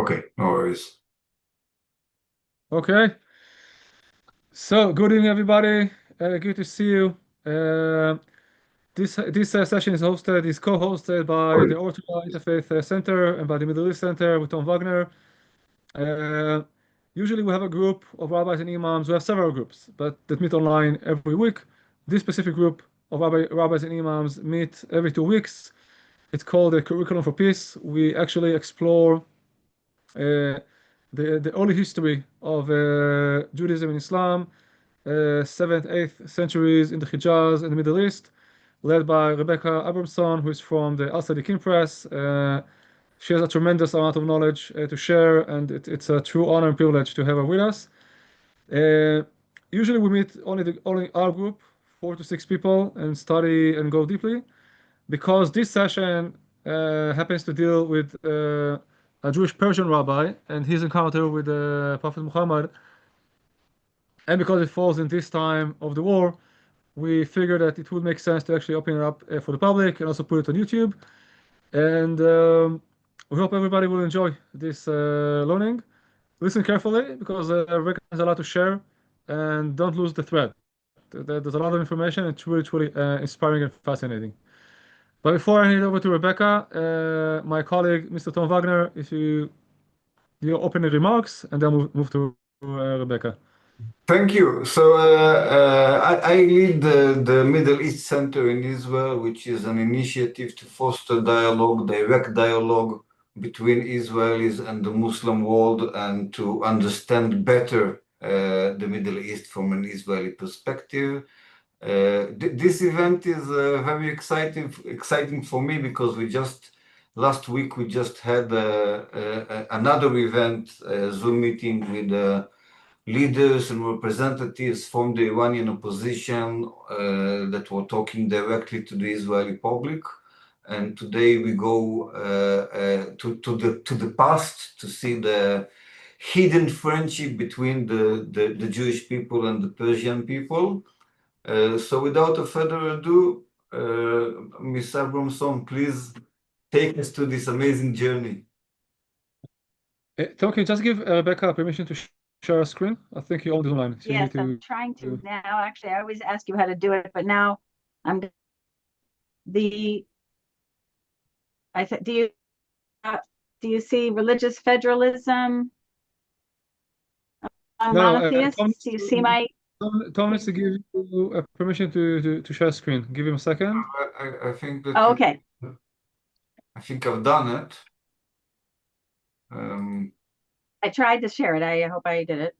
Okay, no worries. Okay. So, good evening, everybody. Good to see you. This session is co-hosted by the Orthodox Interfaith Center and by the Middle East Center with Tom Wagner. Usually we have a group of rabbis and imams. We have several groups, but that meet online every week. This specific group of rabbis and imams meet every 2 weeks. It's called the Curriculum for Peace. We actually explore the early history of Judaism and Islam, 7th, 8th centuries in the Hijaz and the Middle East, led by Rebekah Abrahmson, who is from the Al-Sadikin press. She has a tremendous amount of knowledge to share, and it's a true honor and privilege to have her with us. Usually we meet only our group, 4 to 6 people, and study and go deeply. Because this session happens to deal with a Jewish Persian rabbi and his encounter with the Prophet Muhammad, and because it falls in this time of the war, we figured that it would make sense to actually open it up for the public and also put it on YouTube. And we hope everybody will enjoy this learning. Listen carefully because Revekah has a lot to share, and don't lose the thread. There's a lot of information. It's really inspiring and fascinating. But before I hand it over to Revekah, my colleague, Mr. Tom Wagner, if you opening remarks, and then we'll move to Revekah. Thank you. So I lead the Middle East Center in Israel, which is an initiative to foster dialogue, direct dialogue between Israelis and the Muslim world, and to understand better the Middle East from an Israeli perspective. This event is very exciting for me because last week we just had another event, a Zoom meeting with leaders and representatives from the Iranian opposition that were talking directly to the Israeli public. And today we go to the past to see the hidden friendship between the Jewish people and the Persian people. So without further ado, Ms. Abrahamson, please take us to this amazing journey. Tom, can you just give Revekah permission to share a screen? I think you own the online. So yes, I'm trying to now. Actually, I always ask you how to do it, but now I'm do you see religious federalism? Monotheists? Do you see my? Tom needs to give you permission to share screen. Give him a second. I think that. Oh, okay. I think I've done it. I tried to share it. I hope I did it.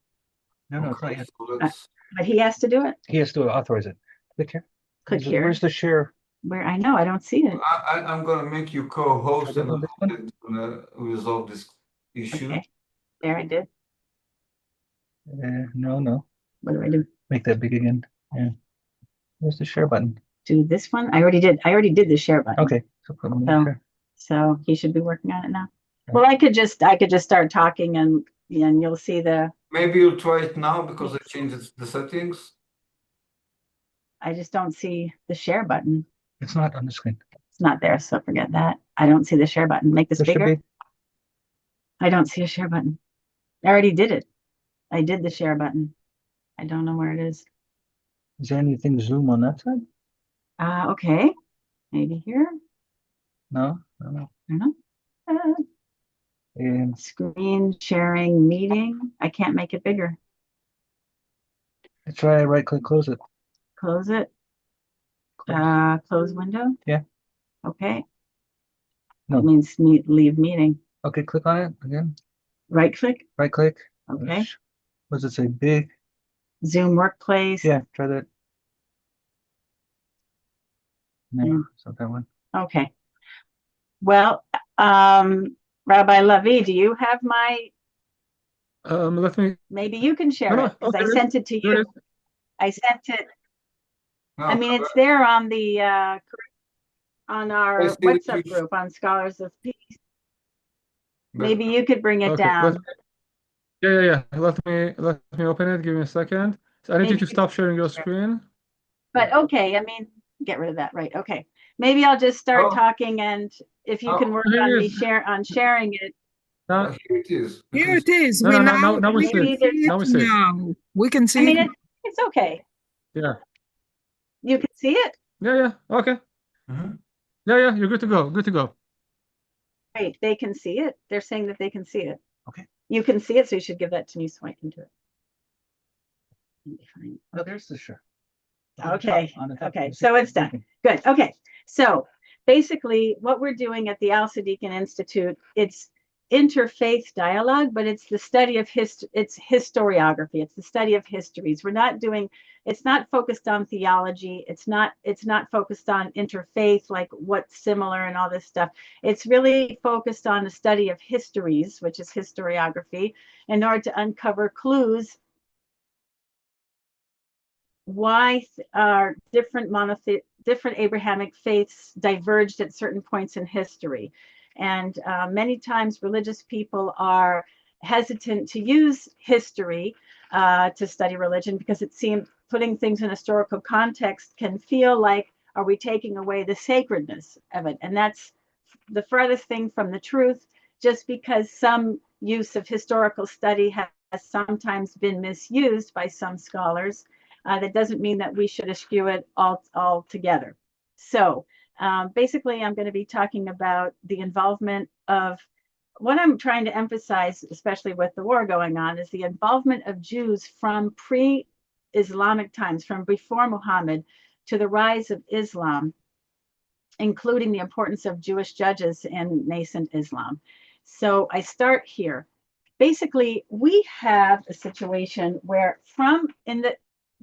No, okay, it's not yet. But he has to do it. He has to authorize it. Click here. Click here. Where's the share? Where I know I don't see it. I'm going to make you co-host and I'm going to resolve this issue. Okay. There, I did. No. What do I do? Make that big again. Yeah. Where's the share button? Do this one. I already did the share button. Okay. So he should be working on it now. Well, I could just start talking and you'll see the. Maybe you'll try it now because I changed the settings. I just don't see the share button. It's not on the screen. It's not there, so forget that. I don't see the share button. Make this There should bigger. be. I don't see a share button. I already did it. I did the share button. I don't know where it is. Is there anything Zoom on that side? Okay. Maybe here. No. I don't know. Screen sharing meeting. I can't make it bigger. Try right click, close it. Close it. Close window. Yeah. Okay. No. That means leave meeting. Okay, click on it again. Right click. Right click. Okay. What does it say? Big. Zoom workplace. Yeah, try that. No, it's not that one. Okay. Well, Rabbi Levy, do you have my? Let me. Maybe you can share it because I sent it to you. I sent it. I mean, it's there on the on our WhatsApp group on Scholars of Peace. Maybe you could bring it down. Yeah. Let me open it. Give me a second. So I need you to stop sharing your screen. But okay, I mean, get rid of that. Right. Okay. Maybe I'll just start talking, and if you can work on me sharing it. Here it is. Here it is. No, We no, now now we we see can it. see it Now we see it. now. We can see I mean, it. it's okay. Yeah. You can see it. Yeah. Okay. Mhm. Yeah. You're good to go. Good to go. Right, they can see it. They're saying that they can see it. Okay. You can see it, so you should give that to me so I can do it. Oh, there's the shirt. Okay. On the top. Okay, so it's done. Good. Okay. So basically what we're doing at the Al-Sadiqin Institute, it's interfaith dialogue, but it's the study of it's historiography. It's the study of histories. It's not focused on theology. It's not focused on interfaith, like what's similar and all this stuff. It's really focused on the study of histories, which is historiography, in order to uncover clues why our different Abrahamic faiths diverged at certain points in history. And many times religious people are hesitant to use history to study religion because it seems putting things in historical context can feel like, are we taking away the sacredness of it? And that's the furthest thing from the truth. Just because some use of historical study has sometimes been misused by some scholars, that doesn't mean that we should eschew it altogether. So basically, I'm going to be talking about the involvement of, what I'm trying to emphasize, especially with the war going on, is the involvement of Jews from pre-Islamic times, from before Muhammad to the rise of Islam, including the importance of Jewish judges in nascent Islam. So I start here. Basically, we have a situation where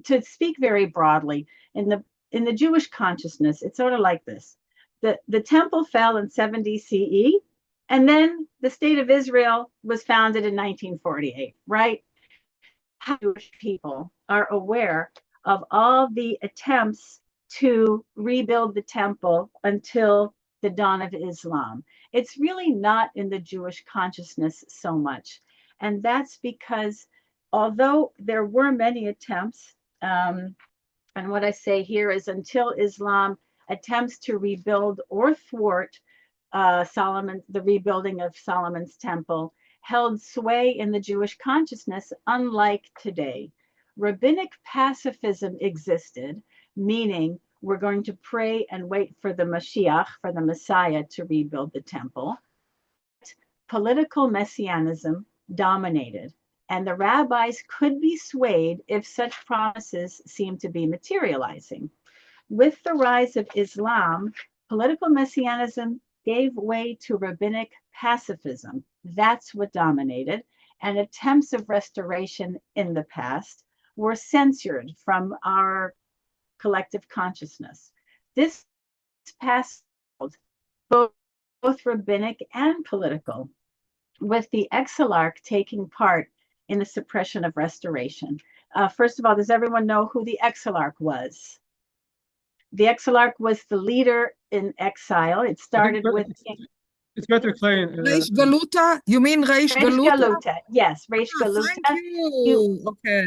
to speak very broadly, in the Jewish consciousness, it's sort of like this. The temple fell in 70 CE, and then the state of Israel was founded in 1948, right? Jewish people are aware of all the attempts to rebuild the temple until the dawn of Islam. It's really not in the Jewish consciousness so much. And that's because although there were many attempts, and what I say here is until Islam attempts to rebuild or thwart the rebuilding of Solomon's temple, held sway in the Jewish consciousness, unlike today. Rabbinic pacifism existed, meaning we're going to pray and wait for the Mashiach, for the Messiah, to rebuild the temple. Political messianism dominated, and the rabbis could be swayed if such promises seemed to be materializing. With the rise of Islam, political messianism gave way to rabbinic pacifism. That's what dominated, and attempts of restoration in the past were censored from our collective consciousness. This past both rabbinic and political, with the Exilarch taking part in the suppression of restoration. First of all, does everyone know who the Exilarch was? The Exilarch was the leader in exile. It started with... It's better explain. Reish Galuta? You mean Reish Galuta? Yes, Reish Galuta. Thank you. Okay.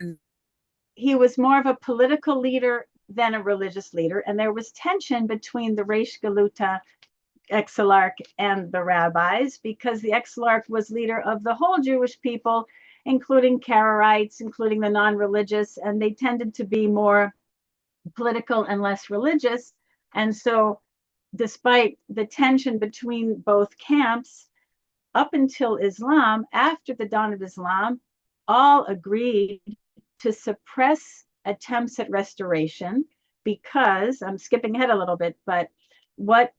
He was more of a political leader than a religious leader, and there was tension between the Reish Galuta Exilarch and the rabbis, because the Exilarch was leader of the whole Jewish people, including Karaites, including the non-religious, and they tended to be more political and less religious. And so despite the tension between both camps, up until Islam, after the dawn of Islam, all agreed to suppress attempts at restoration, because, I'm skipping ahead a little bit, but what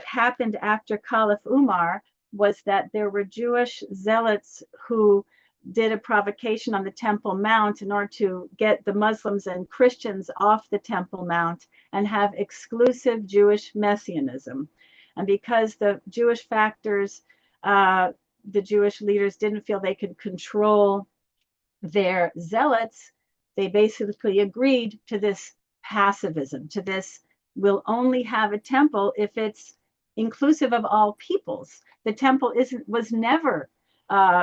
happened after Caliph Umar was that there were Jewish zealots who did a provocation on the Temple Mount in order to get the Muslims and Christians off the Temple Mount and have exclusive Jewish messianism. And because the Jewish factors, the Jewish leaders didn't feel they could control their zealots, they basically agreed to this pacifism, to this, we'll only have a temple if it's inclusive of all peoples. The temple was never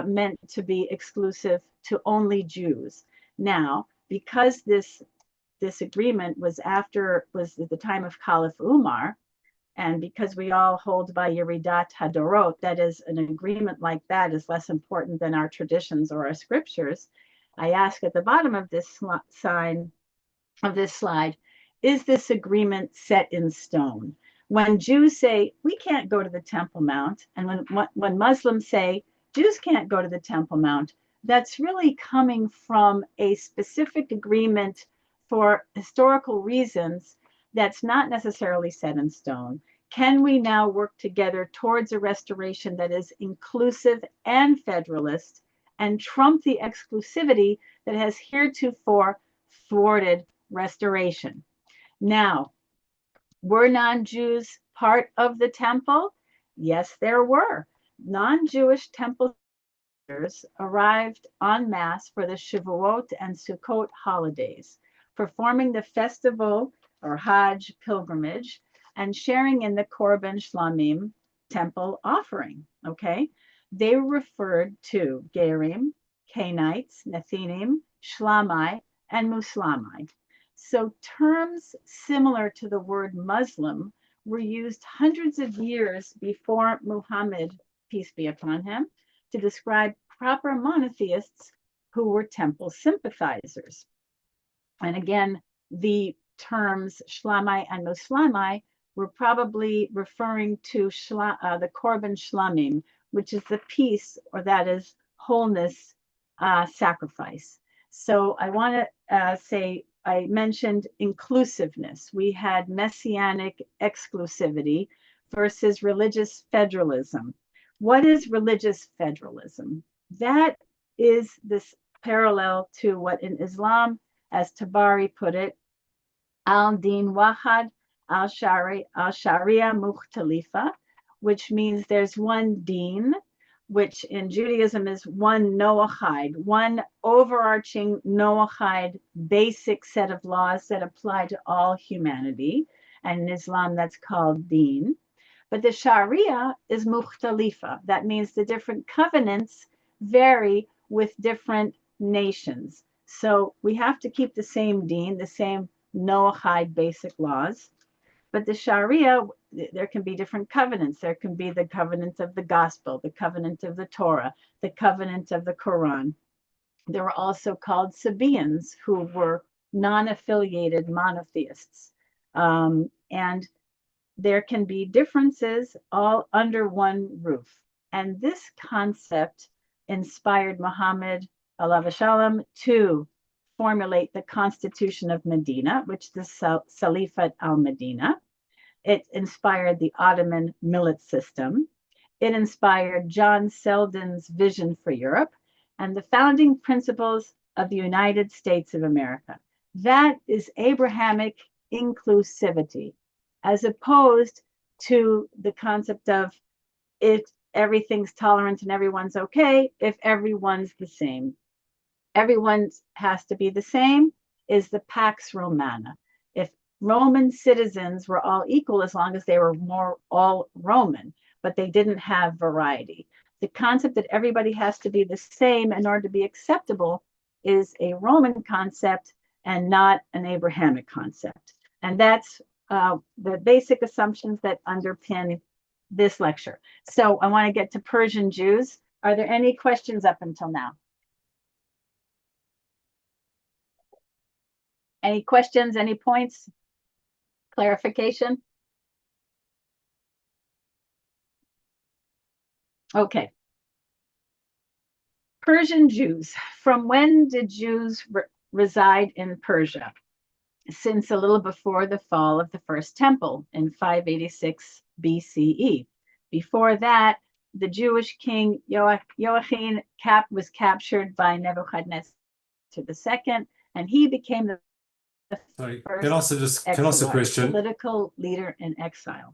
meant to be exclusive to only Jews. Now, because this agreement was at the time of Caliph Umar, And because we all hold by Yeridat Hadorot, that is, an agreement like that is less important than our traditions or our scriptures, I ask at the bottom of this slide, is this agreement set in stone? When Jews say, we can't go to the Temple Mount, and when Muslims say, Jews can't go to the Temple Mount, that's really coming from a specific agreement for historical reasons that's not necessarily set in stone. Can we now work together towards a restoration that is inclusive and federalist and trump the exclusivity that has heretofore thwarted restoration? Now, were non-Jews part of the temple? Yes, there were. Non-Jewish temple visitors arrived en masse for the Shavuot and Sukkot holidays, performing the festival or Hajj pilgrimage and sharing in the Korban Shlamim temple offering, okay? They were referred to Gerim, Canaanites, Nethinim, Shlamai, and Muslamai. So terms similar to the word Muslim were used hundreds of years before Muhammad, peace be upon him, to describe proper monotheists who were temple sympathizers. And again, the terms Shlamai and Muslamai were probably referring to the Korban Shlamim, which is the peace, or that is wholeness sacrifice. So I want to say, I mentioned inclusiveness. We had messianic exclusivity versus religious federalism. What is religious federalism? That is this parallel to what in Islam, as Tabari put it, al-din wahad, al-sharia mukhtalifa, which means there's one deen, which in Judaism is one Noahide, one overarching Noahide basic set of laws that apply to all humanity. And in Islam, that's called deen. But the Sharia is mukhtalifa. That means the different covenants vary with different nations. So we have to keep the same deen, the same Noahide basic laws. But the Sharia, there can be different covenants. There can be the covenant of the gospel, the covenant of the Torah, the covenant of the Quran. There were also called Sabaeans, who were non-affiliated monotheists. And there can be differences all under one roof. And this concept inspired Muhammad, alav shalom, to formulate the Constitution of Medina, which is the Salifat al-Medina. It inspired the Ottoman millet system. It inspired John Selden's vision for Europe and the founding principles of the United States of America. That is Abrahamic inclusivity, as opposed to the concept of if everything's tolerant and everyone's okay, if everyone's the same. Everyone has to be the same is the Pax Romana. If Roman citizens were all equal as long as they were all Roman, but they didn't have variety. The concept that everybody has to be the same in order to be acceptable is a Roman concept and not an Abrahamic concept. And that's the basic assumptions that underpin this lecture. So I want to get to Persian Jews. Are there any questions up until now? Any questions, any points, clarification? Okay. Persian Jews. From when did Jews reside in Persia? Since a little before the fall of the first temple in 586 BCE. Before that, the Jewish king Joachim was captured by Nebuchadnezzar II, and he became the Sorry, first can I ask a question? Political leader in exile.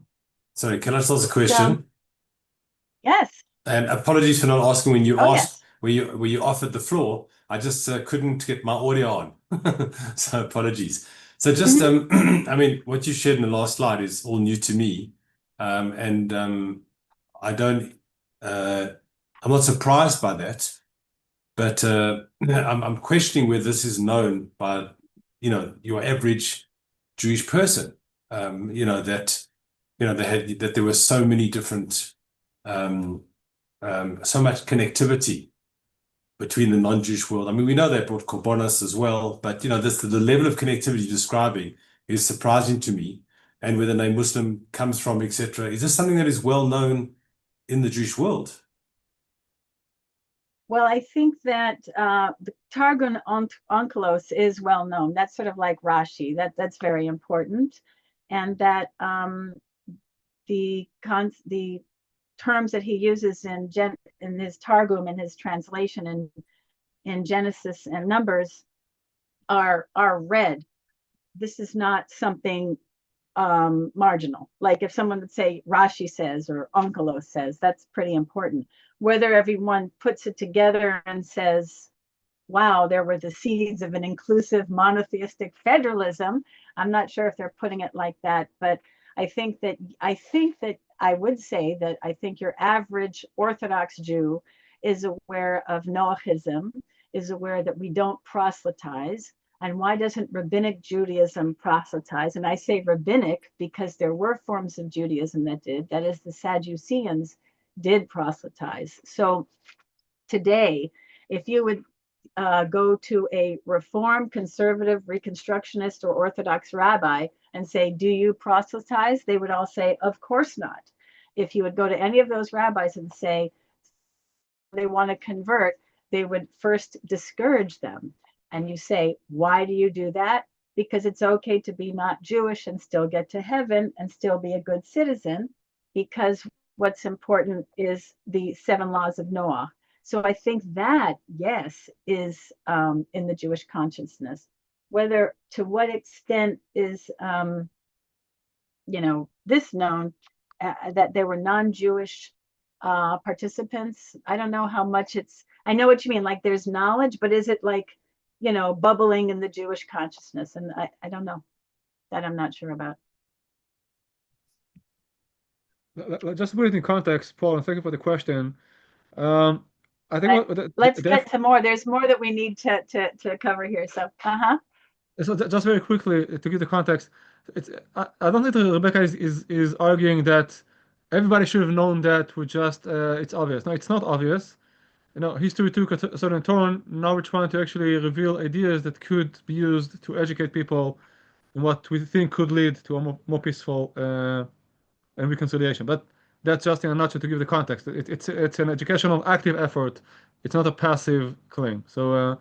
Sorry, can I ask a question? Yes. And apologies for not asking when you asked, yes. were you offered the floor. I just couldn't get my audio on. So apologies. So just, I mean, what you shared in the last slide is all new to me. And I don't, I'm not surprised by that, but I'm questioning whether this is known by, you know, your average Jewish person, you know, that that there were so many different, so much connectivity between the non-Jewish world. I mean, we know they brought korbanos as well, but the level of connectivity you're describing is surprising to me. And where the name Muslim comes from, etc. Is this something that is well known in the Jewish world? Well, I think that the Targum Onkelos is well known. That's sort of like Rashi. That's very important, and that the terms that he uses in his Targum, in his translation in Genesis and Numbers, are read. This is not something marginal. Like if someone would say Rashi says or Onkelos says, that's pretty important. Whether everyone puts it together and says, wow, there were the seeds of an inclusive monotheistic federalism, I'm not sure if they're putting it like that, but I think that I would say that I think your average Orthodox Jew is aware of Noahism, is aware that we don't proselytize. And why doesn't rabbinic Judaism proselytize? And I say rabbinic because there were forms of Judaism that did. That is, the Sadduceans did proselytize. So today, if you would go to a Reform, Conservative, Reconstructionist, or Orthodox rabbi and say, do you proselytize? They would all say, of course not. If you would go to any of those rabbis and say they want to convert, they would first discourage them. And you say, why do you do that? Because it's okay to be not Jewish and still get to heaven and still be a good citizen, because what's important is the 7 laws of Noah. So I think that, yes, is in the Jewish consciousness. Whether to what extent is, this known, that there were non-Jewish participants, I don't know how much it's, I know what you mean, like there's knowledge, but is it like, bubbling in the Jewish consciousness? And I don't know. That I'm not sure about. Just to put it in context, Paul, and thank you for the question. I think let's get to more. There's more that we need to cover here. So, So just very quickly to give the context, I don't think that Rebecca is arguing that everybody should have known that with just it's obvious. No, it's not obvious. History took a certain turn. Now we're trying to actually reveal ideas that could be used to educate people in what we think could lead to a more peaceful and reconciliation. But that's just in a nutshell to give the context. It's an educational, active effort. It's not a passive claim. So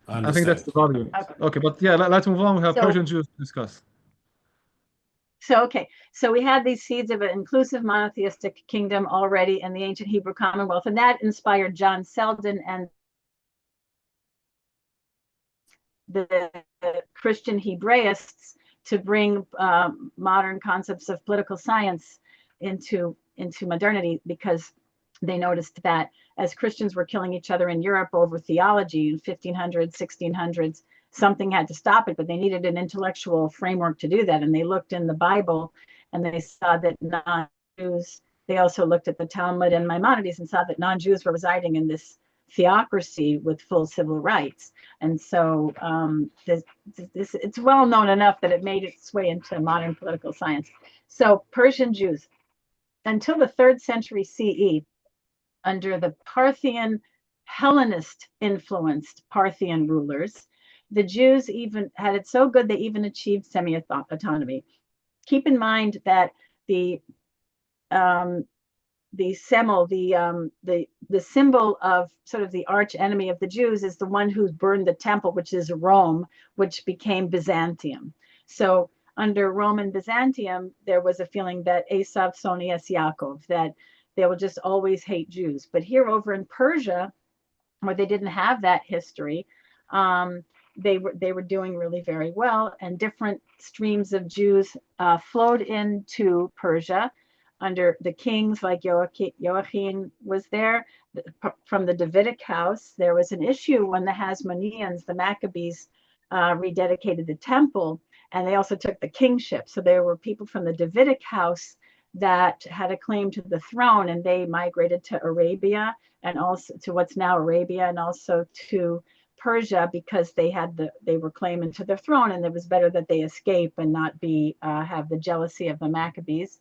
I think that's the value. Okay, but yeah, let's move on. We have Persian Jews to discuss. So we had these seeds of an inclusive monotheistic kingdom already in the ancient Hebrew Commonwealth, and that inspired John Selden and the Christian Hebraists to bring modern concepts of political science into modernity, because they noticed that as Christians were killing each other in Europe over theology in 1500s, 1600s, something had to stop it, but they needed an intellectual framework to do that. And they looked in the Bible and they saw that non-Jews, they also looked at the Talmud and Maimonides and saw that non-Jews were residing in this theocracy with full civil rights. And so it's well known enough that it made its way into modern political science. So Persian Jews, until the 3rd century CE, under the Parthian Hellenist influenced Parthian rulers, the Jews even had it so good they even achieved semi-autonomy. Keep in mind that the symbol of sort of the arch enemy of the Jews is the one who burned the temple, which is Rome, which became Byzantium. So under Roman Byzantium, there was a feeling that Esav Soni es Yaakov, that they will just always hate Jews. But here over in Persia, where they didn't have that history, they were doing really very well, and different streams of Jews flowed into Persia under the kings, like Joachim was there. From the Davidic house, there was an issue when the Hasmoneans, the Maccabees, rededicated the temple, and they also took the kingship. So there were people from the Davidic house that had a claim to the throne, and they migrated to Arabia, and also to what's now Arabia, and also to Persia because they were claiming to the throne, and it was better that they escape and not be have the jealousy of the Maccabees.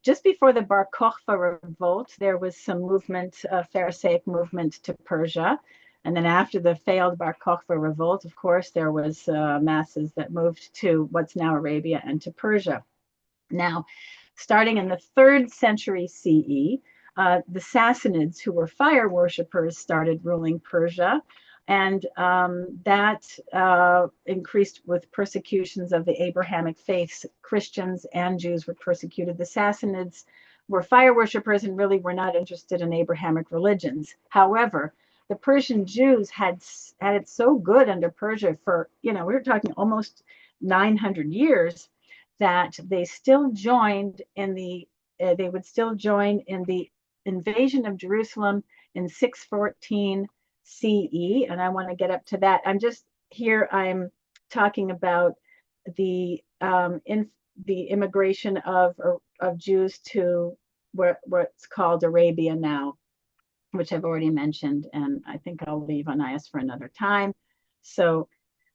Just before the Bar Kokhba revolt, there was some movement, Pharisaic movement to Persia. And then after the failed Bar Kokhba revolt, of course, there was masses that moved to what's now Arabia and to Persia. Now, starting in the 3rd century CE, the Sassanids, who were fire worshippers, started ruling Persia. And that increased with persecutions of the Abrahamic faiths. Christians and Jews were persecuted. The Sassanids were fire worshippers and really were not interested in Abrahamic religions. However, the Persian Jews had it so good under Persia for, we were talking almost 900 years, that they still joined in they would still join in the invasion of Jerusalem in 614 CE, and I want to get up to that. I'm talking about the immigration of Jews to what's called Arabia now, which I've already mentioned, and I think I'll leave Anais for another time. So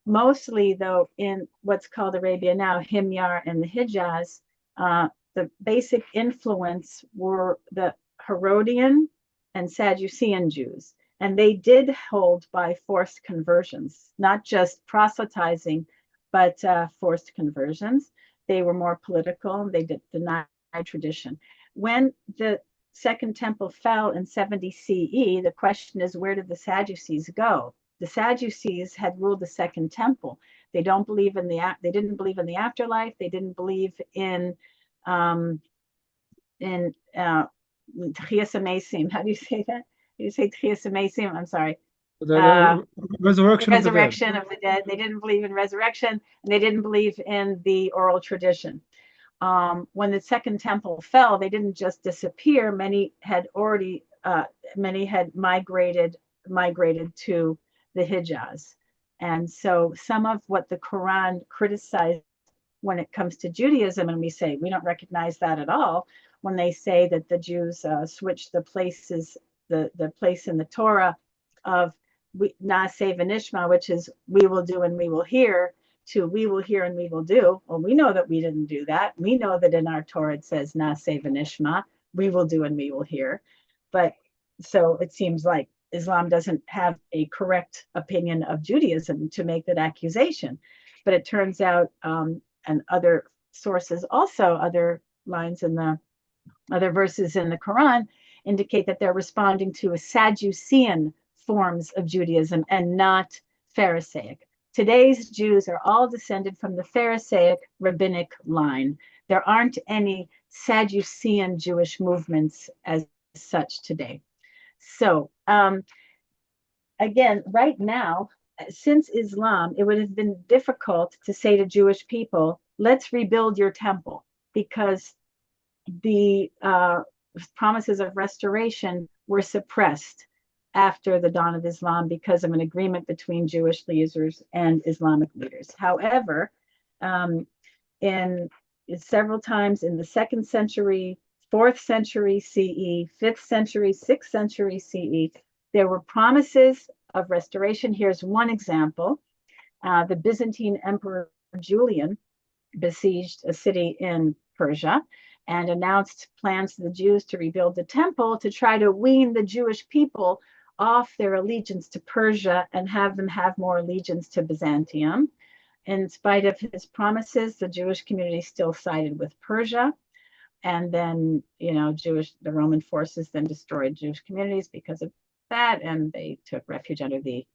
mostly, though, in what's called Arabia now, Himyar and the Hijaz, the basic influence were the Herodian and Sadducean Jews. And they did hold by forced conversions, not just proselytizing, but forced conversions. They were more political. They did deny tradition. When the Second Temple fell in 70 CE, the question is, where did the Sadducees go? The Sadducees had ruled the Second Temple. They didn't believe in the afterlife. They didn't believe in Tchias Amesim. How do you say that? You say Tchias Amesim? I'm sorry. The resurrection of the dead. They didn't believe in resurrection, and they didn't believe in the oral tradition. When the Second Temple fell, they didn't just disappear. Many had migrated to the Hijaz. And so some of what the Quran criticized when it comes to Judaism, and we say we don't recognize that at all, when they say that the Jews switched the places, the place in the Torah of Na'aseh v'nishma, which is we will do and we will hear, to we will hear and we will do. Well, we know that we didn't do that. We know that in our Torah it says Na'aseh v'nishma, we will do and we will hear. But so it seems like Islam doesn't have a correct opinion of Judaism to make that accusation. But it turns out, and other sources also, other lines in the other verses in the Quran indicate that they're responding to a Sadducean forms of Judaism and not Pharisaic. Today's Jews are all descended from the Pharisaic rabbinic line. There aren't any Sadducean Jewish movements as such today. So again, right now, since Islam, it would have been difficult to say to Jewish people, let's rebuild your temple, because the promises of restoration were suppressed after the dawn of Islam because of an agreement between Jewish leaders and Islamic leaders. However, in several times in the 2nd century, 4th century CE, 5th century, 6th century CE, there were promises of restoration. Here's one example. The Byzantine Emperor Julian besieged a city in Persia and announced plans to the Jews to rebuild the temple to try to wean the Jewish people off their allegiance to Persia and have them have more allegiance to Byzantium. In spite of his promises, the Jewish community still sided with Persia. And then, the Roman forces then destroyed Jewish communities because of that, and they took refuge under the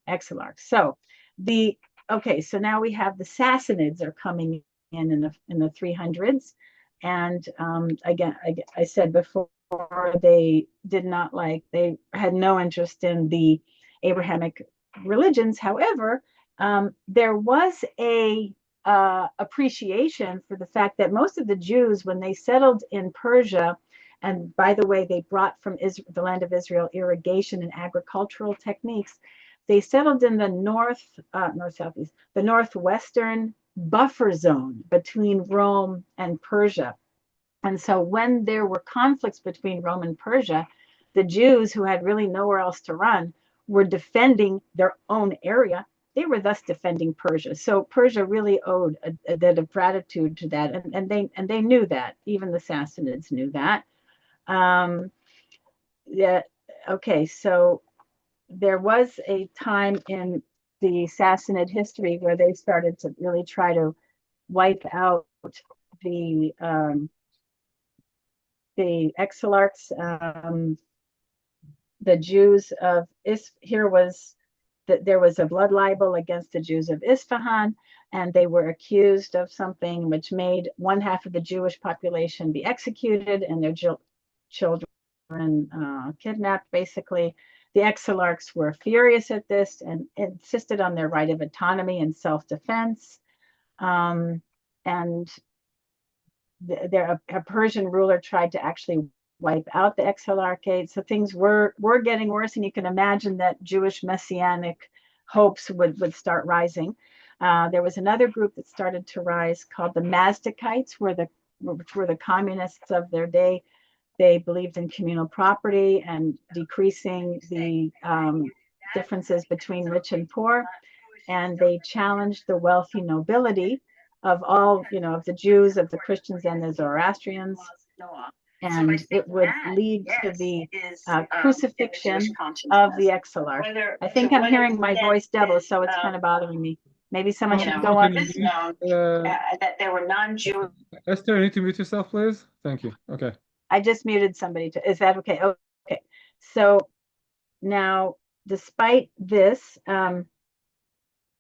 Exilarchs. So so now we have the Sassanids are coming in the 300s. And again, I said before, they had no interest in the Abrahamic religions. However, there was a appreciation for the fact that most of the Jews, when they settled in Persia, and by the way, they brought from the land of Israel irrigation and agricultural techniques, they settled in the the northwestern buffer zone between Rome and Persia. And so when there were conflicts between Rome and Persia, the Jews, who had really nowhere else to run, were defending their own area, they were thus defending Persia. So Persia really owed a debt of gratitude to that, and they knew that. Even the Sassanids knew that. Yeah. Okay. So there was a time in the Sassanid history where they started to really try to wipe out the exilarchs, the Jews of here was that there was a blood libel against the Jews of Isfahan, and they were accused of something which made one half of the Jewish population be executed and their children kidnapped, basically. The exilarchs were furious at this and insisted on their right of autonomy and self-defense. And a Persian ruler tried to actually wipe out the exilarchate. So things were getting worse, and you can imagine that Jewish messianic hopes would start rising. There was another group that started to rise called the Mazdakites, which were the communists of their day. They believed in communal property and decreasing the differences between rich and poor. And they challenged the wealthy nobility of all, of the Jews, of the Christians, and the Zoroastrians. And it would lead to the crucifixion of the exilarch. I think I'm hearing my voice double, so it's kind of bothering me. Maybe someone should go on. That there were non-Jewish. Esther, you need to mute yourself, please. Thank you. Okay. I just muted somebody. Is that okay? Okay. So now, despite this,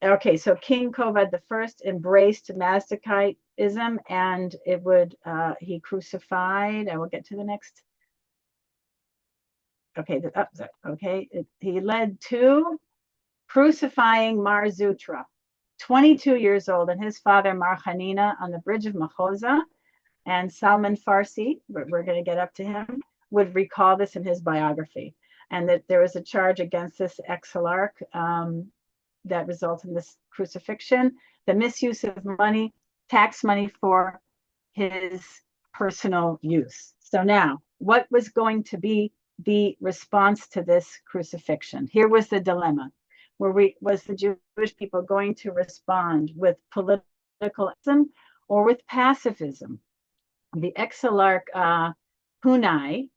okay, so King Kovad I embraced Mazdakitism, and it would, he crucified, I will get to the next. Okay, he led to crucifying Mar Zutra, 22 years old, and his father Mar Hanina on the bridge of Mahoza. And Salman Farsi, we're going to get up to him, would recall this in his biography, and that there was a charge against this exilarch that resulted in this crucifixion, the misuse of money, tax money for his personal use. So now, what was going to be the response to this crucifixion? Here was the dilemma. Was the Jewish people going to respond with politicalism or with pacifism? The exilarch Hunai,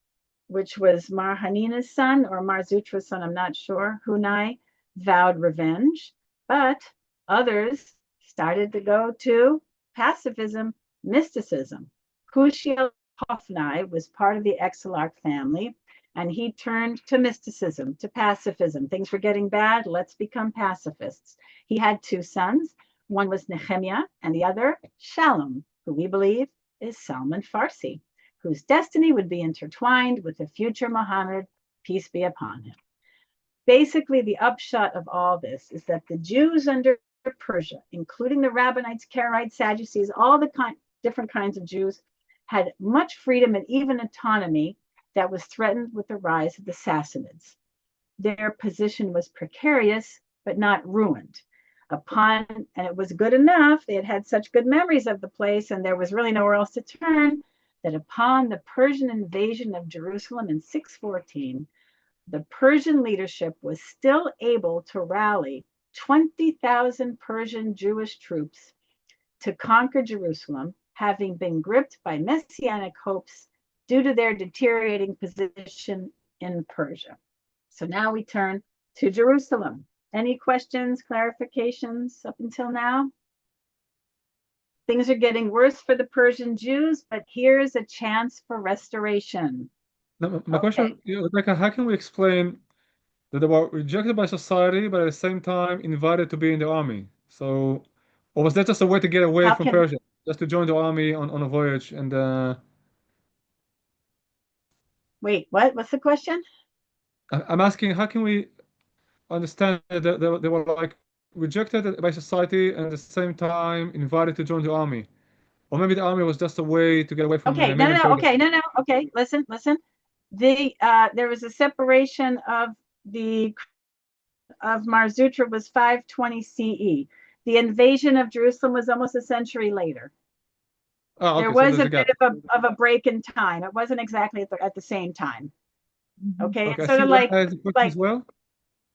which was Mar Hanina's son or Mar Zutra's son, I'm not sure, Hunai vowed revenge, but others started to go to pacifism, mysticism. Hushiel Hofnai was part of the exilarch family, and he turned to mysticism, to pacifism. Things were getting bad, let's become pacifists. He had two sons. One was Nehemiah, and the other Shalom, who we believe is Salman Farsi, whose destiny would be intertwined with the future Muhammad, peace be upon him. Basically, the upshot of all this is that the Jews under Persia, including the Rabbinites, Karaites, Sadducees, all the different kinds of Jews, had much freedom and even autonomy that was threatened with the rise of the Sassanids. Their position was precarious, but not ruined. And it was good enough, they had had such good memories of the place, and there was really nowhere else to turn, that upon the Persian invasion of Jerusalem in 614, the Persian leadership was still able to rally 20,000 Persian Jewish troops to conquer Jerusalem, having been gripped by messianic hopes due to their deteriorating position in Persia. So now we turn to Jerusalem. Any questions, clarifications up until now? Things are getting worse for the Persian Jews, but here's a chance for restoration. Now, my question, Rebecca, how can we explain that they were rejected by society, but at the same time invited to be in the army? So, or was that just a way to get away from Persia, just to join the army on a voyage? And wait, what? What's the question? I'm asking, how can we understand that they were like rejected by society and at the same time invited to join the army? Or maybe the army was just a way to get away from okay, listen. There was a separation of Mar Zutra was 520 CE. The invasion of Jerusalem was almost a century later. Oh, okay, there was a bit of a break in time. It wasn't exactly at the same time. Okay, it's sort of like as well.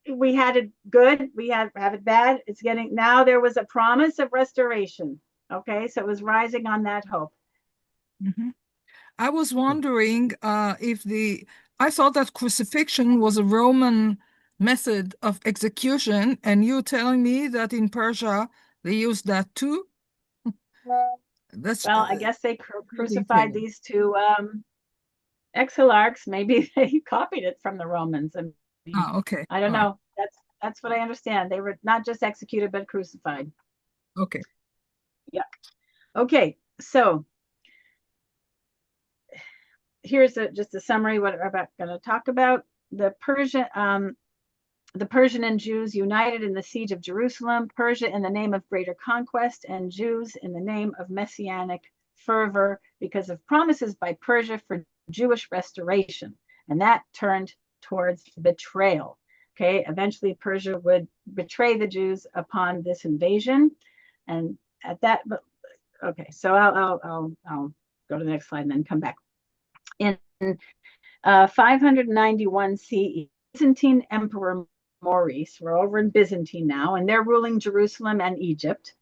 we had it good, we have it bad. It's getting, now there was a promise of restoration. Okay, so it was rising on that hope. Mm-hmm. I was wondering I thought that crucifixion was a Roman method of execution, and you telling me that in Persia they used that too? That's well, I guess they crucified these two exilarchs. Maybe they copied it from the Romans. I mean, okay. I don't know. That's what I understand. They were not just executed, but crucified. Okay. Yeah. Okay. So here's just a summary what we're going to talk about. The Persian and Jews united in the siege of Jerusalem, Persia in the name of greater conquest, and Jews in the name of messianic fervor because of promises by Persia for Jewish restoration. And that turned towards betrayal. Okay, eventually Persia would betray the Jews upon this invasion. And at that, okay, so I'll go to the next slide and then come back. In 591 CE, Byzantine Emperor Maurice, we're over in Byzantine now, and they're ruling Jerusalem and Egypt.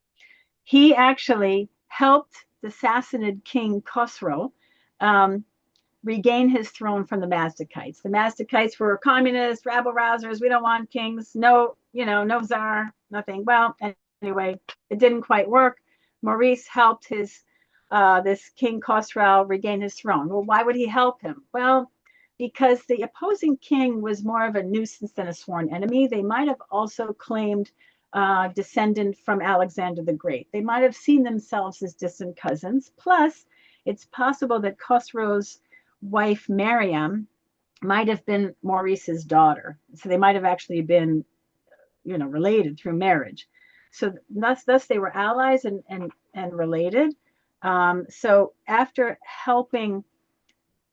He actually helped the Sassanid king Khosrow regain his throne from the Mazdakites. The Mazdakites were communists, rabble rousers. We don't want kings. No, no czar, nothing. Well, anyway, it didn't quite work. Maurice helped this king Khosrow regain his throne. Well, why would he help him? Well, because the opposing king was more of a nuisance than a sworn enemy. They might have also claimed descendant from Alexander the Great. They might have seen themselves as distant cousins. Plus, it's possible that Khosrow's wife Miriam might have been Maurice's daughter. So they might have actually been, related through marriage. So thus they were allies and related. So after helping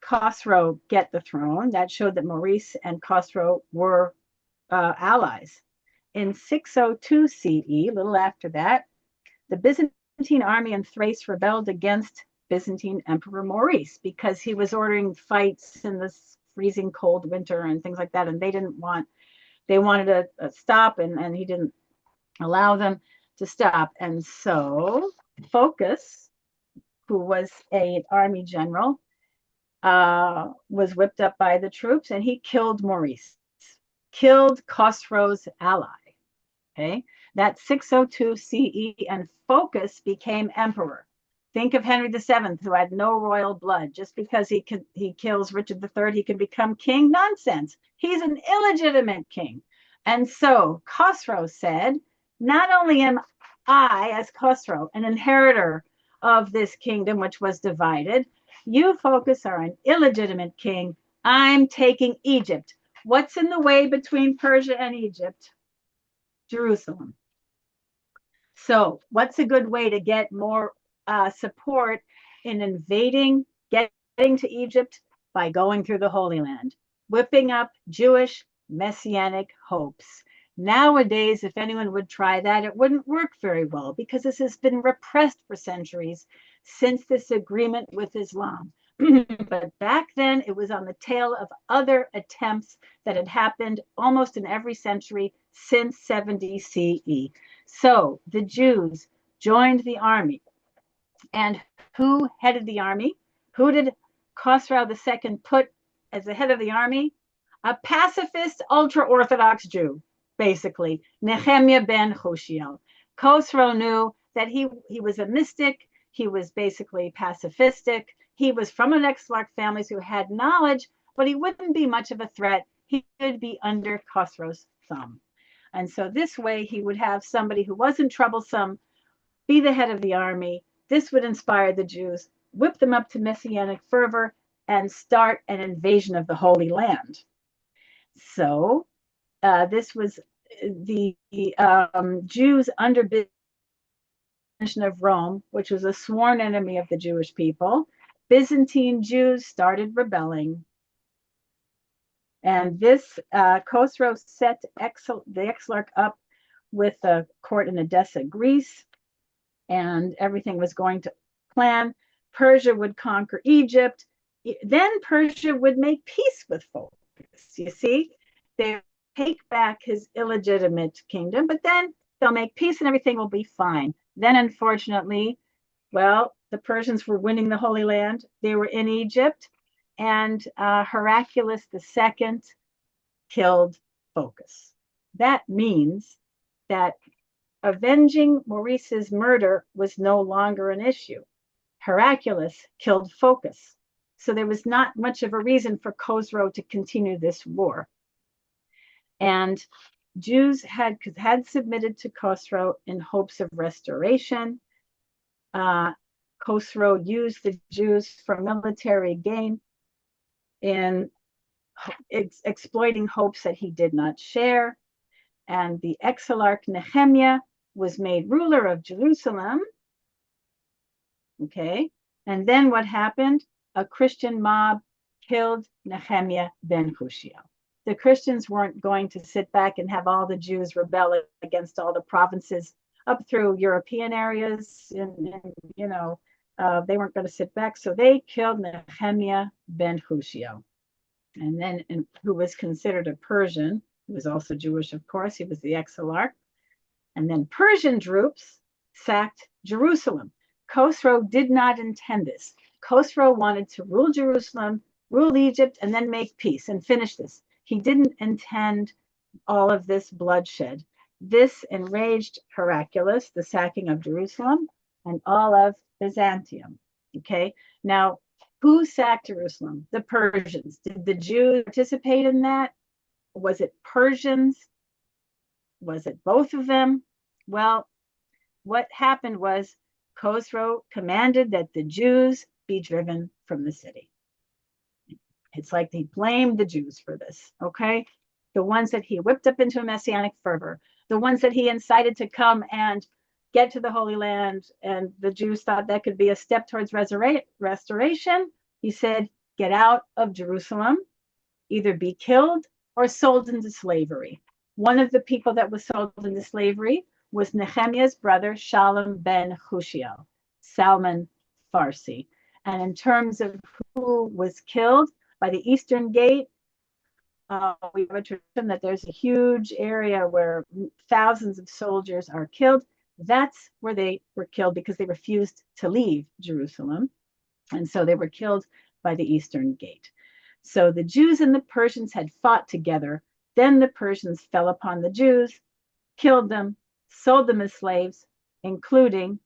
Khosrow get the throne, that showed that Maurice and Khosrow were allies. In 602 CE, a little after that, the Byzantine army in Thrace rebelled against Byzantine Emperor Maurice because he was ordering fights in this freezing cold winter and things like that, and they wanted to stop, and he didn't allow them to stop. And so Phocas, who was an army general, was whipped up by the troops, and he killed Maurice, killed Khosrow's ally. Okay, that's 602 CE, and Phocas became emperor. Think of Henry VII, who had no royal blood. Just because he kills Richard III, he can become king? Nonsense. He's an illegitimate king. And so Khosrow said, not only am I, as Khosrow, an inheritor of this kingdom which was divided, you, Phocas, are an illegitimate king. I'm taking Egypt. What's in the way between Persia and Egypt? Jerusalem. So what's a good way to get more support in invading, getting to Egypt? By going through the Holy Land, whipping up Jewish messianic hopes. Nowadays, if anyone would try that, it wouldn't work very well because this has been repressed for centuries since this agreement with Islam. But back then, it was on the tail of other attempts that had happened almost in every century since 70 CE. So the Jews joined the army. And who headed the army? Who did Khosrow II put as the head of the army? A pacifist, ultra-Orthodox Jew, basically, Nehemiah ben Hoshiel. Khosrow knew that he was a mystic. He was basically pacifistic. He was from an exilarch family who had knowledge, but he wouldn't be much of a threat. He could be under Khosrow's thumb. And so this way, he would have somebody who wasn't troublesome be the head of the army. This would inspire the Jews, whip them up to messianic fervor, and start an invasion of the Holy Land. So this was the Jews under Byzantium of Rome, which was a sworn enemy of the Jewish people. Byzantine Jews started rebelling. And this Khosrow set the Exarch up with a court in Edessa, Greece, and everything was going to plan. Persia would conquer Egypt. Then Persia would make peace with Phocas. You see, they take back his illegitimate kingdom, but then they'll make peace and everything will be fine. Then, unfortunately, well, the Persians were winning the Holy Land. They were in Egypt, and Heraclius II killed Phocas. That means that avenging Maurice's murder was no longer an issue. Heraclius killed Phocas. So there was not much of a reason for Khosrow to continue this war. And Jews had submitted to Khosrow in hopes of restoration. Khosrow used the Jews for military gain in exploiting hopes that he did not share. And the exilarch Nehemiah was made ruler of Jerusalem. Okay, and then what happened? A Christian mob killed Nehemiah ben Hushiel. The Christians weren't going to sit back and have all the Jews rebel against all the provinces up through European areas, and you know, they weren't going to sit back. So they killed Nehemiah ben Hushiel, and then who was considered a Persian. He was also Jewish, of course. He was the exilarch. And then Persian troops sacked Jerusalem. Khosrow did not intend this. Khosrow wanted to rule Jerusalem, rule Egypt, and then make peace and finish this. He didn't intend all of this bloodshed. This enraged Heraclius, the sacking of Jerusalem, and all of Byzantium. Okay, now who sacked Jerusalem? The Persians. Did the Jews participate in that? Was it Persians? Was it both of them? Well, what happened was Khosrow commanded that the Jews be driven from the city. It's like he blamed the Jews for this, okay? The ones that he whipped up into a messianic fervor, the ones that he incited to come and get to the Holy Land, and the Jews thought that could be a step towards restoration. He said, get out of Jerusalem, either be killed or sold into slavery. One of the people that was sold into slavery was Nehemiah's brother, Shalom ben Hushiel, Salmon Farsi. And in terms of who was killed by the Eastern Gate, we have a tradition that there's a huge area where thousands of soldiers are killed. That's where they were killed because they refused to leave Jerusalem. And so they were killed by the Eastern Gate. So the Jews and the Persians had fought together. Then the Persians fell upon the Jews, killed them, sold them as slaves, including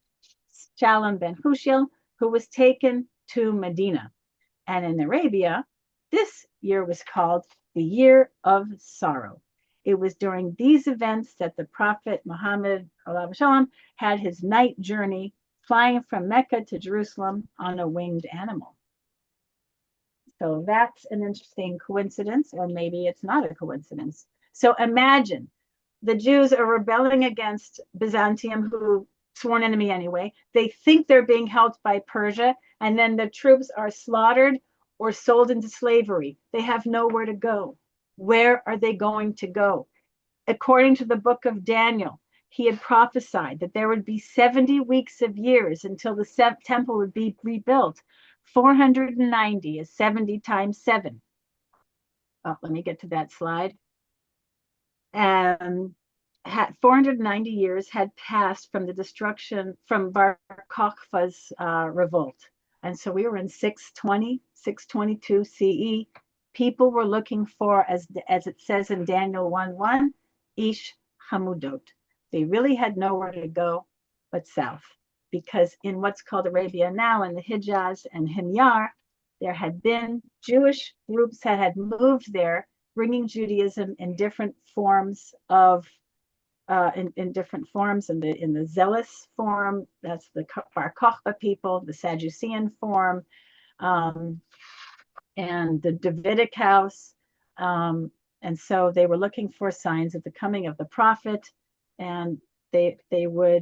Shalom ben Hushiel, who was taken to Medina. And in Arabia, this year was called the Year of Sorrow. It was during these events that the Prophet Muhammad had his night journey flying from Mecca to Jerusalem on a winged animal. So that's an interesting coincidence, or maybe it's not a coincidence. So imagine the Jews are rebelling against Byzantium, who sworn enemy anyway. They think they're being helped by Persia, and then the troops are slaughtered or sold into slavery. They have nowhere to go. Where are they going to go? According to the book of Daniel, he had prophesied that there would be 70 weeks of years until the temple would be rebuilt. 490 is 70 times 7. Oh, let me get to that slide. 490 years had passed from the destruction, from Bar Kokhba's revolt. And so we were in 620, 622 CE. People were looking for, as it says in Daniel 1:1, Ish Hamudot. They really had nowhere to go but south, because in what's called Arabia now, in the Hijaz and Himyar, there had been Jewish groups that had moved there, bringing Judaism in different forms of, in different forms, in the zealous form, that's the Bar Kokhba people, the Sadducean form, and the Davidic house. And so they were looking for signs of the coming of the prophet, and they were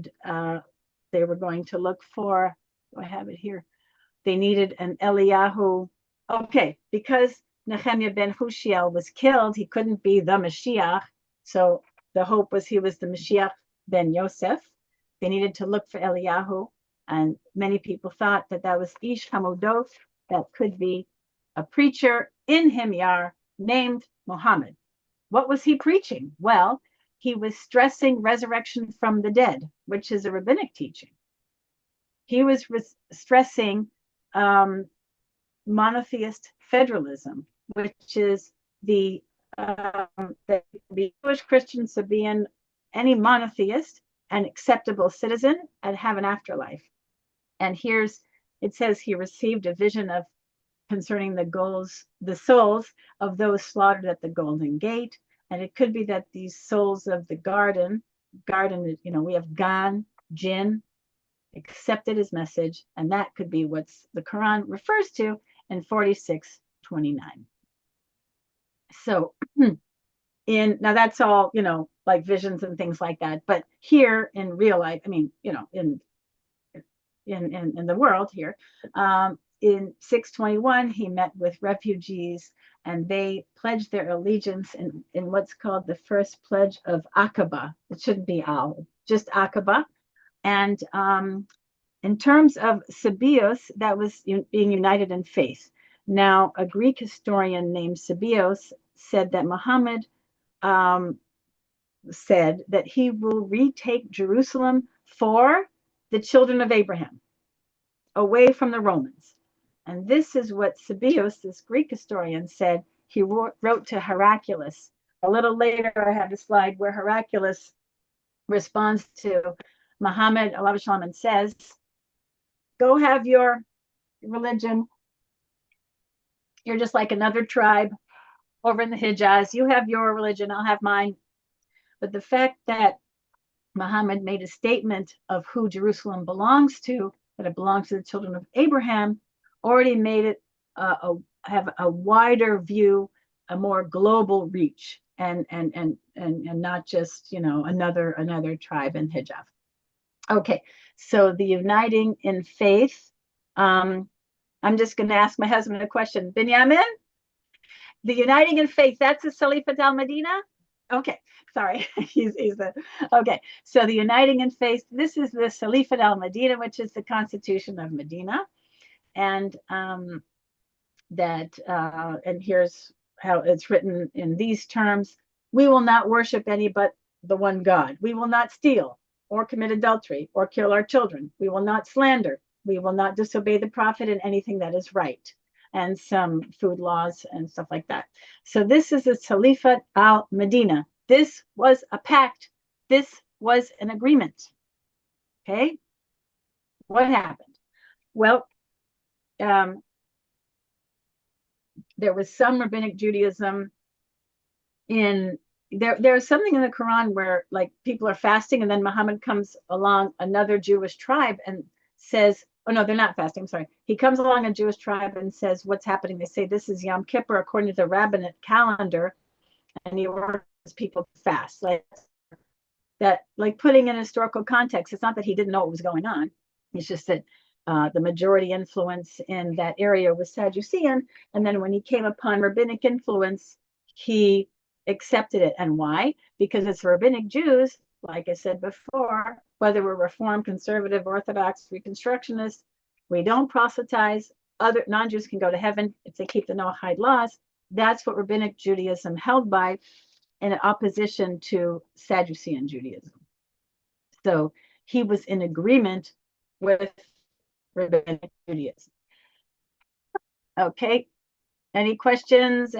going to look for, I have it here, they needed an Eliyahu. Okay, because Nehemiah ben Hushiel was killed, he couldn't be the Mashiach, so the hope was he was the Mashiach ben Yosef. They needed to look for Eliyahu, and many people thought that that was Ish Hamudot, that could be a preacher in Himyar named Muhammad. what was he preaching? Well, he was stressing resurrection from the dead, which is a rabbinic teaching. He was stressing monotheist federalism, which is the Jewish Christians to be any monotheist, an acceptable citizen, and have an afterlife. And it says he received a vision concerning the souls of those slaughtered at the Golden Gate. And it could be that these souls of the garden, we have Gan, Jinn, accepted his message, and that could be what the Quran refers to in 46:29. So now that's all, like visions and things like that. But here in real life, in the world here, in 621, he met with refugees, and they pledged their allegiance in what's called the first pledge of Aqaba. It shouldn't be Al, just Aqaba. And in terms of Sabios, that was being united in faith. Now, a Greek historian named Sabios said that Muhammad said that he will retake Jerusalem for the children of Abraham, away from the Romans. And this is what Sabios, this Greek historian, said. He wrote to Heraclius. A little later, I have a slide where Heraclius responds to Muhammad, alav shalom, and says, go have your religion. You're just like another tribe over in the Hijaz. You have your religion, I'll have mine. But the fact that Muhammad made a statement of who Jerusalem belongs to, that it belongs to the children of Abraham, already made it have a wider view, a more global reach, and not just another tribe in Hijaz. Okay, so the uniting in faith. I'm just going to ask my husband a question. Binyamin, the uniting in faith, that's the Salifat al-Medina? Okay, sorry. Okay, so the uniting in faith, this is the Salifat al-Medina, which is the constitution of Medina. And and here's how it's written in these terms. We will not worship any but the one God. We will not steal or commit adultery or kill our children. We will not slander. We will not disobey the prophet in anything that is right, and some food laws and stuff like that. So this is the Salifat al-Medina. This was a pact. This was an agreement. Okay? What happened? Well, there was some rabbinic Judaism there's something in the Quran where like people are fasting, and then Muhammad comes along another Jewish tribe and says, oh no, they're not fasting, I'm sorry. He comes along a Jewish tribe and says, what's happening? They say this is Yom Kippur according to the rabbinic calendar, and he orders people to fast. Like that, like putting in historical context, it's not that he didn't know what was going on. It's just that the majority influence in that area was Sadducean, and then when he came upon rabbinic influence, he accepted it. And why? Because it's rabbinic Jews, like I said before, whether we're Reformed, Conservative, Orthodox, Reconstructionist, we don't proselytize. Other non-Jews can go to heaven if they keep the Noahide laws. That's what rabbinic Judaism held by, in opposition to Sadducean Judaism. So he was in agreement with rabbinic Judaism. Okay, any questions?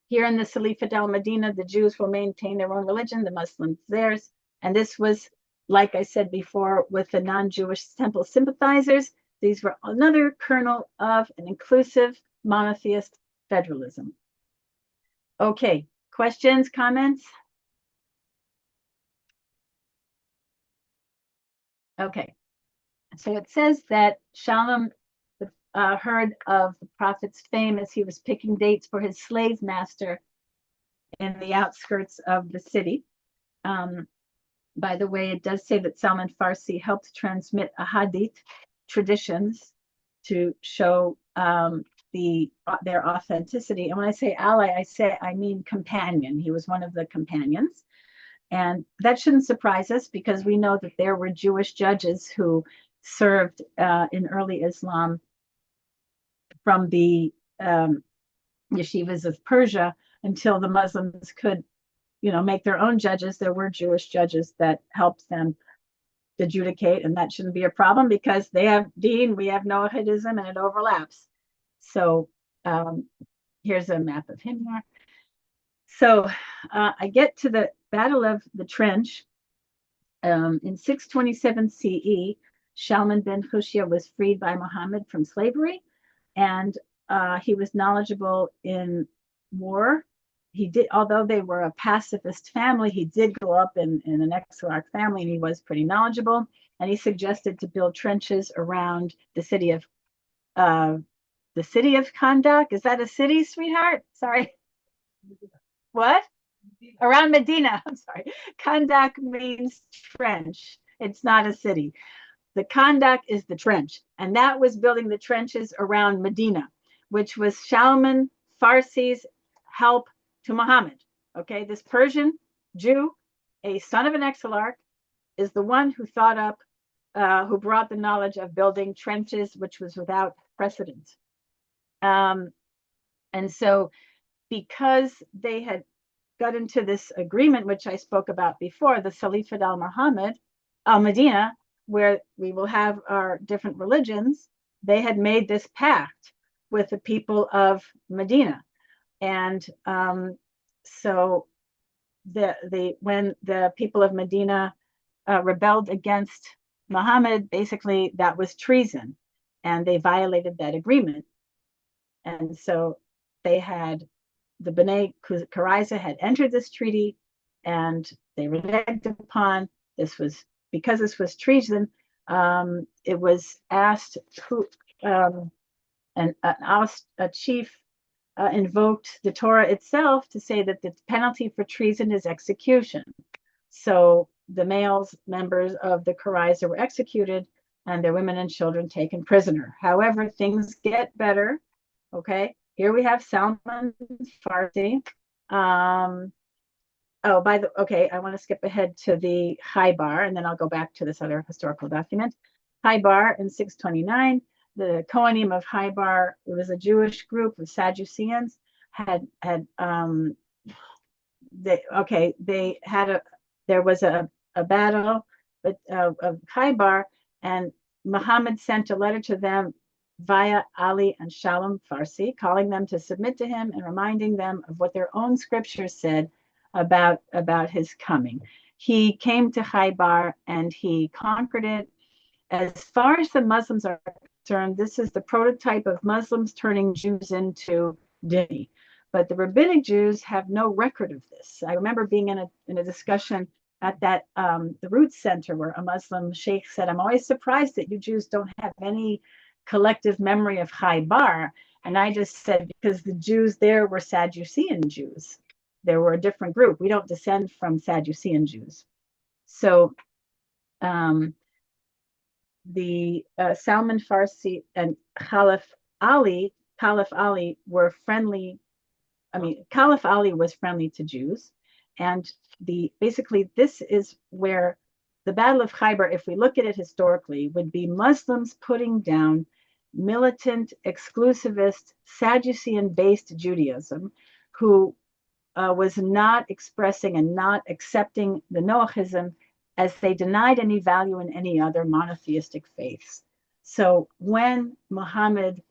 Here in the Salifat al-Medina, the Jews will maintain their own religion, the Muslims theirs. And this was, like I said before, with the non-Jewish temple sympathizers. These were another kernel of an inclusive monotheist federalism. Okay, questions, comments? Okay, so it says that Shalom heard of the prophet's fame as he was picking dates for his slave master in the outskirts of the city. By the way, it does say that Salman Farsi helped transmit Ahadith traditions to show their authenticity. And when I say ally, I mean companion. He was one of the companions. And that shouldn't surprise us, because we know that there were Jewish judges who served in early Islam from the yeshivas of Persia until the Muslims could, make their own judges. There were Jewish judges that helped them adjudicate, and that shouldn't be a problem because they have Deen, we have Noahidism, and it overlaps. So here's a map of him here. So I get to the Battle of the Trench. In 627 CE, Shalman ben Hushia was freed by Muhammad from slavery, and he was knowledgeable in war. He did, although they were a pacifist family, he did grow up in an exarch family, and he was pretty knowledgeable. And he suggested to build trenches around the city of Kandak. Is that a city, sweetheart? Sorry. What? Around Medina. I'm sorry. Kandak means trench. It's not a city. The Kandak is the trench, and that was building the trenches around Medina, which was Shalman Farsi's help to Muhammad. Okay, this Persian Jew, a son of an exarch, is the one who thought up, who brought the knowledge of building trenches, which was without precedent. And so, because they had got into this agreement, which I spoke about before, the Salifat al-Medina, where we will have our different religions, they had made this pact with the people of Medina. And so when the people of Medina rebelled against Muhammad, basically that was treason, and they violated that agreement. And so they had, the B'nai Qurayza had entered this treaty, and they reneged upon. Because this was treason, it was asked who, a chief invoked the Torah itself to say that the penalty for treason is execution. So the males members of the Qurayza were executed, and their women and children taken prisoner. However, things get better. Okay, here we have Salman Farsi. Okay, I want to skip ahead to the Khaybar, and then I'll go back to this other historical document. Khaybar in 629, the Kohanim of Khaybar, it was a Jewish group of Sadduceans, there was a battle of Khaybar, and Muhammad sent a letter to them via Ali and Shalom Farsi, calling them to submit to him and reminding them of what their own scriptures said about his coming. He came to Khaybar and he conquered it. As far as the Muslims are concerned, this is the prototype of Muslims turning Jews into dhimmi. But the rabbinic Jews have no record of this. I remember being in a discussion at that the Root Center, where a Muslim sheikh said, "I'm always surprised that you Jews don't have any collective memory of Khaybar." And I just said, because the Jews there were Sadducean Jews. There were a different group. We don't descend from Sadducean Jews. So the Salman Farsi and Caliph Ali were friendly. I mean, Caliph Ali was friendly to Jews. And basically this is where the Battle of Khaybar, if we look at it historically, would be Muslims putting down militant, exclusivist, Sadducean-based Judaism, who was not expressing and not accepting the Noahism, as they denied any value in any other monotheistic faiths. So when Muhammad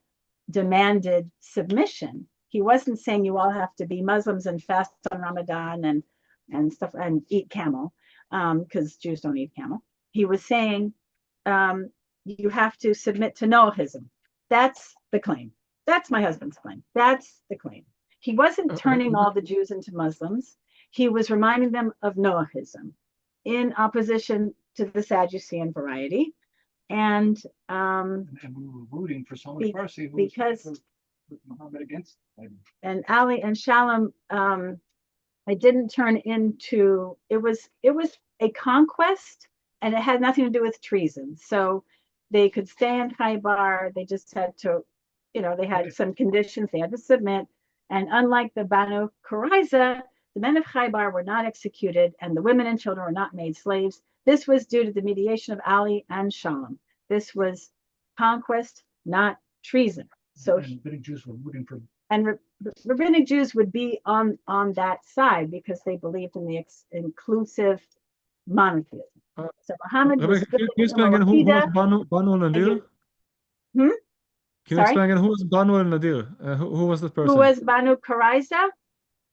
demanded submission, he wasn't saying you all have to be Muslims and fast on Ramadan and stuff and eat camel, because Jews don't eat camel. He was saying you have to submit to Noahism. That's the claim. That's my husband's claim. That's the claim. He wasn't turning all the Jews into Muslims. He was reminding them of Noahism in opposition to the Sadducean variety. And we were rooting for Salman Farsi, because Muhammad against him. And Ali and Shalom, it didn't turn into, it was a conquest, and it had nothing to do with treason. So they could stay in Khaybar. They just had to, they had some conditions they had to submit. And unlike the Banu Qurayza, the men of Khaybar were not executed, and the women and children were not made slaves. This was due to the mediation of Ali and Shalom. This was conquest, not treason. So the Jews were rooting for and rabbinic Jews would be on that side because they believed in the inclusive monotheism. So Muhammad was Can you explain again who was Banu al-Nadir? Hmm? Can you explain again who was Banu al-Nadir? Who was the person? Who was Banu Qurayza?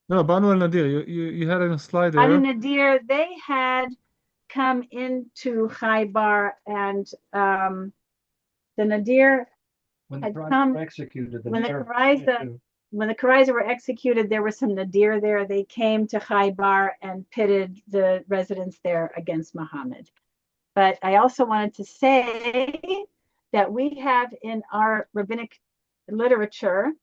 No, Banu al-Nadir. You had it in a slide there. Banu Nadir, they had come into Khaybar, and the Nadir had come executed. When the Qurayza were executed, there were some Nadir there. They came to Khaybar and pitted the residents there against Muhammad. But I also wanted to say that we have in our rabbinic literature,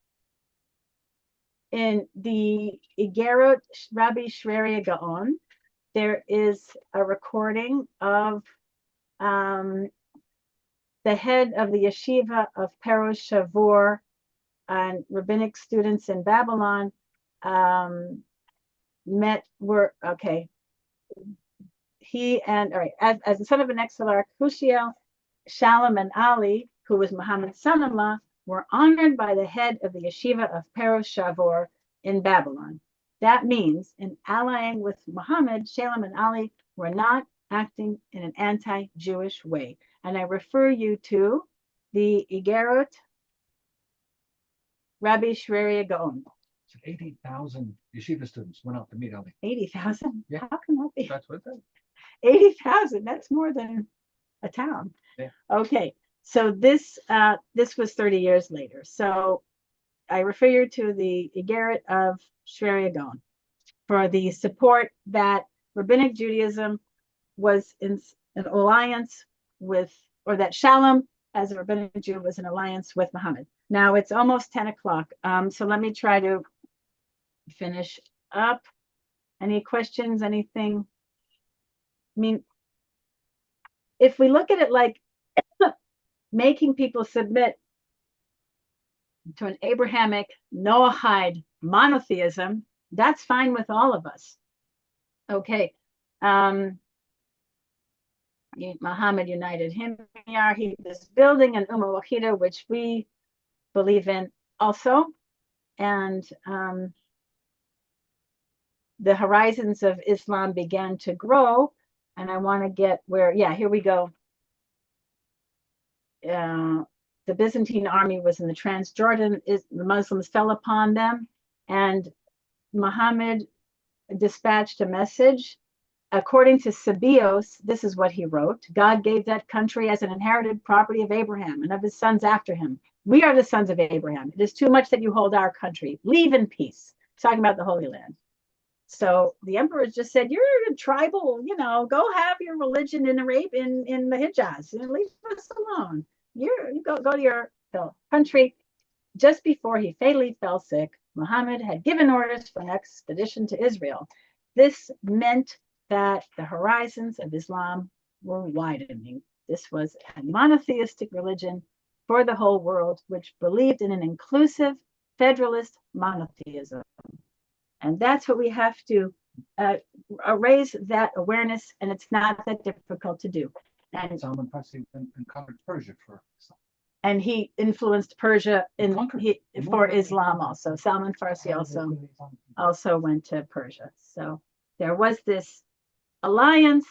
in the Igerot Rabbi Shreya Gaon, there is a recording of the head of the yeshiva of Perosh Shavur, and rabbinic students in Babylon he and, all right, as the son of an exilarch, Hushiel, Shalom, and Ali, who was Muhammad's son-in-law, were honored by the head of the yeshiva of Perosh Shavur in Babylon. That means, in allying with Muhammad, Shalom and Ali were not acting in an anti-Jewish way. And I refer you to the Igerot Rabbi Shreya Gaon. 80,000 yeshiva students went out to meet Ali. 80,000? Yeah. How can that be? That's what it is. 80,000, that's more than a town. Yeah. Okay, so this was 30 years later. So I refer you to the Igerot of Shreya Gaon for the support that rabbinic Judaism was in an alliance with, or that Shalom as a rabbinic Jew was in alliance with Muhammad. Now it's almost 10 o'clock. So let me try to finish up. Any questions, anything? I mean, if we look at it like making people submit to an Abrahamic, Noahide monotheism, that's fine with all of us. Okay. Muhammad united him. He was building an Ummah Wahida, which we believe in also. And the horizons of Islam began to grow. And I want to get where, yeah, here we go. The Byzantine army was in the Transjordan. The Muslims fell upon them. And Muhammad dispatched a message. According to Sabios, this is what he wrote. God gave that country as an inherited property of Abraham and of his sons after him. We are the sons of Abraham. It is too much that you hold our country. Leave in peace. He's talking about the Holy Land. So the emperor just said, you're a tribal, go have your religion in Arabia, in the Hijaz. Leave us alone. You go to your country. Just before he fatally fell sick, Muhammad had given orders for an expedition to Israel. This meant that the horizons of Islam were widening. This was a monotheistic religion for the whole world, which believed in an inclusive federalist monotheism. And that's what we have to raise that awareness, and it's not that difficult to do. And Salman Farsi conquered Persia for Islam. And he influenced Persia for Islam also. Salman Farsi also went to Persia. So there was this alliance,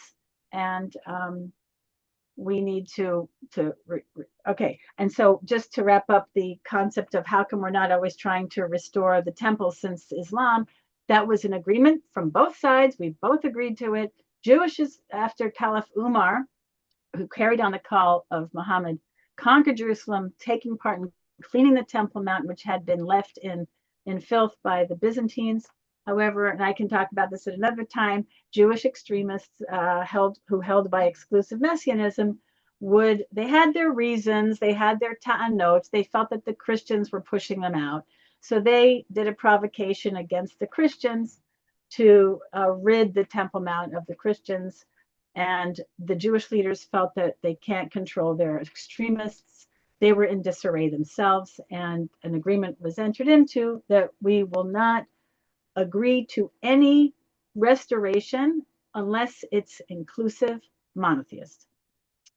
and we need to okay. And so just to wrap up the concept of how come we're not always trying to restore the temple since Islam, that was an agreement from both sides. We both agreed to it. Jewish is after Caliph Umar, who carried on the call of Muhammad, conquered Jerusalem, taking part in cleaning the Temple Mount, which had been left in filth by the Byzantines. However, and I can talk about this at another time, Jewish extremists who held by exclusive messianism they had their reasons, they had their ta'anot, they felt that the Christians were pushing them out. So they did a provocation against the Christians to rid the Temple Mount of the Christians. And the Jewish leaders felt that they can't control their extremists. They were in disarray themselves, and an agreement was entered into that we will not agree to any restoration unless it's inclusive monotheist.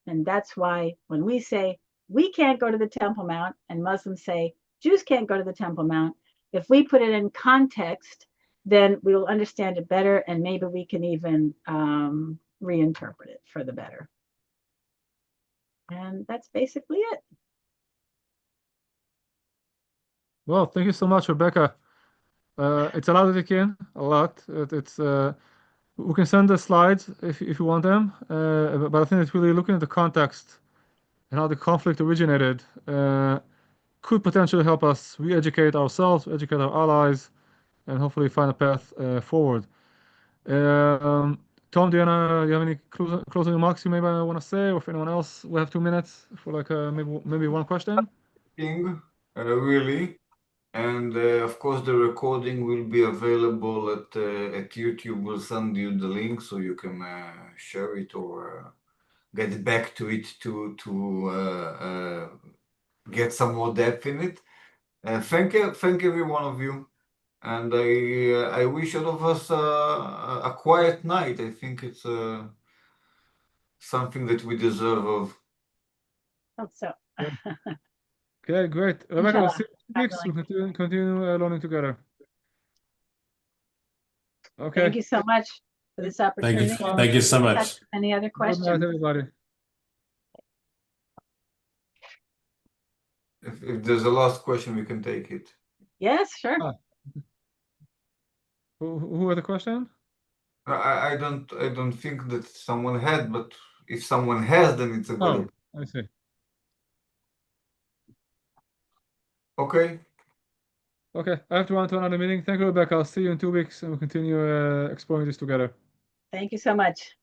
And that's why when we say we can't go to the Temple Mount and Muslims say Jews can't go to the Temple Mount, if we put it in context, then we will understand it better, and maybe we can even reinterpret it for the better. And that's basically it. Well, thank you so much, Rebecca. It's a lot to take in, a lot. We can send the slides if you want them, but I think it's really looking at the context and how the conflict originated could potentially help us re-educate ourselves, educate our allies, and hopefully find a path forward. Tom, do you have any closing remarks you maybe want to say, or if anyone else, we have 2 minutes for like maybe one question? Really. And of course, the recording will be available at YouTube. We'll send you the link so you can share it or get back to it to get some more depth in it. Thank every one of you. And I wish all of us a quiet night. I think it's something that we deserve of. Hope so. Okay, great. Rebecca, we'll see you in 2 weeks. Inshallah. We'll continue learning together. Okay. Thank you so much for this opportunity. Thank you so much. Any other Good night, questions? everybody. If there's a last question, we can take it. Yes, sure. Who had the question? I don't think that someone had, but if someone has, then it's a good. I see. Okay. Okay, I have to run to another meeting. Thank you, Rebecca. I'll see you in 2 weeks, and we'll continue exploring this together. Thank you so much.